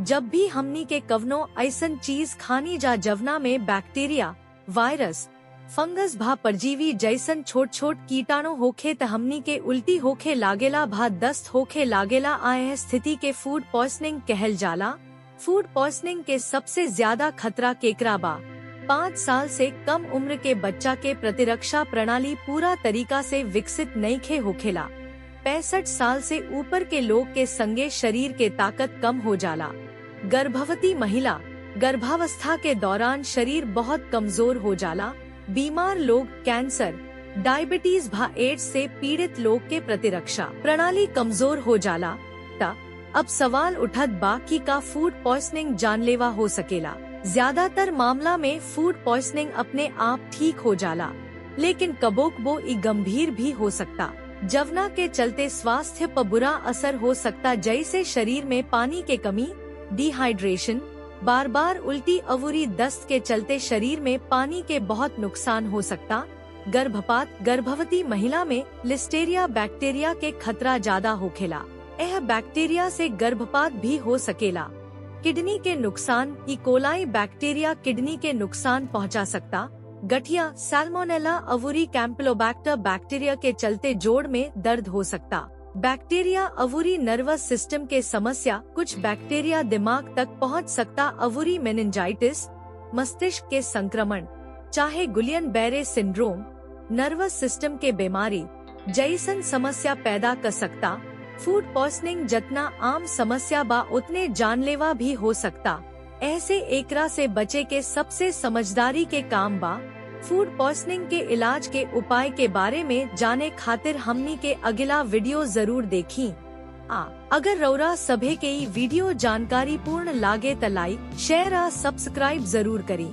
जब भी हमनी के कवनो ऐसन चीज खानी जा जवना में बैक्टीरिया, वायरस, फंगस भा परजीवी जैसन छोट छोट कीटाणु होखे त हमनी के उल्टी होखे लागेला भा दस्त होखे लागेला। आए स्थिति के फूड पॉइजनिंग कहल जाला। फूड पॉइजनिंग के सबसे ज्यादा खतरा केकरा बा? 5 साल से कम उम्र के बच्चा के प्रतिरक्षा प्रणाली पूरा तरीका से विकसित नइखे होखेला। 65 साल से ऊपर के लोग के संगे शरीर के ताकत कम हो जाला। गर्भवती महिला, गर्भावस्था के दौरान शरीर बहुत कमजोर हो जाला। बीमार लोग, कैंसर, डायबिटीज भा एड्स से पीड़ित लोग के प्रतिरक्षा प्रणाली कमजोर हो जाला। अब सवाल उठत बा कि का फूड पॉइजनिंग जानलेवा हो सकेला? ज्यादातर मामला में फूड पॉइजनिंग अपने आप ठीक हो जाला, लेकिन कबोकबो ई गंभीर भी हो सकता, जवना के चलते स्वास्थ्य पर बुरा असर हो सकता, जैसे शरीर में पानी के कमी, डिहाइड्रेशन, बार बार उल्टी अवूरी दस्त के चलते शरीर में पानी के बहुत नुकसान हो सकता। गर्भपात, गर्भवती महिला में लिस्टेरिया बैक्टीरिया के खतरा ज्यादा होखेला। यह बैक्टीरिया से गर्भपात भी हो सकेला। किडनी के नुकसान, ई कोलाई बैक्टीरिया किडनी के नुकसान पहुंचा सकता। गठिया, सैल्मोनेला अवूरी कैंपिलोबैक्टर बैक्टीरिया के चलते जोड़ में दर्द हो सकता। बैक्टीरिया अवूरी नर्वस सिस्टम के समस्या, कुछ बैक्टीरिया दिमाग तक पहुंच सकता। अवूरी मेनिंजाइटिस, मस्तिष्क के संक्रमण, चाहे गुलियन बैरे सिंड्रोम, नर्वस सिस्टम के बीमारी जैसन समस्या पैदा कर सकता। फूड पॉइजनिंग जितना आम समस्या बा उतने जानलेवा भी हो सकता। ऐसे एकरा से बचे के सबसे समझदारी के काम बा। फूड पॉइजनिंग के इलाज के उपाय के बारे में जाने खातिर हमनी के अगला वीडियो जरूर देखी। अगर रौरा सभे के वीडियो जानकारी पूर्ण लागे त लाइक, शेयर आ सब्सक्राइब जरूर करी।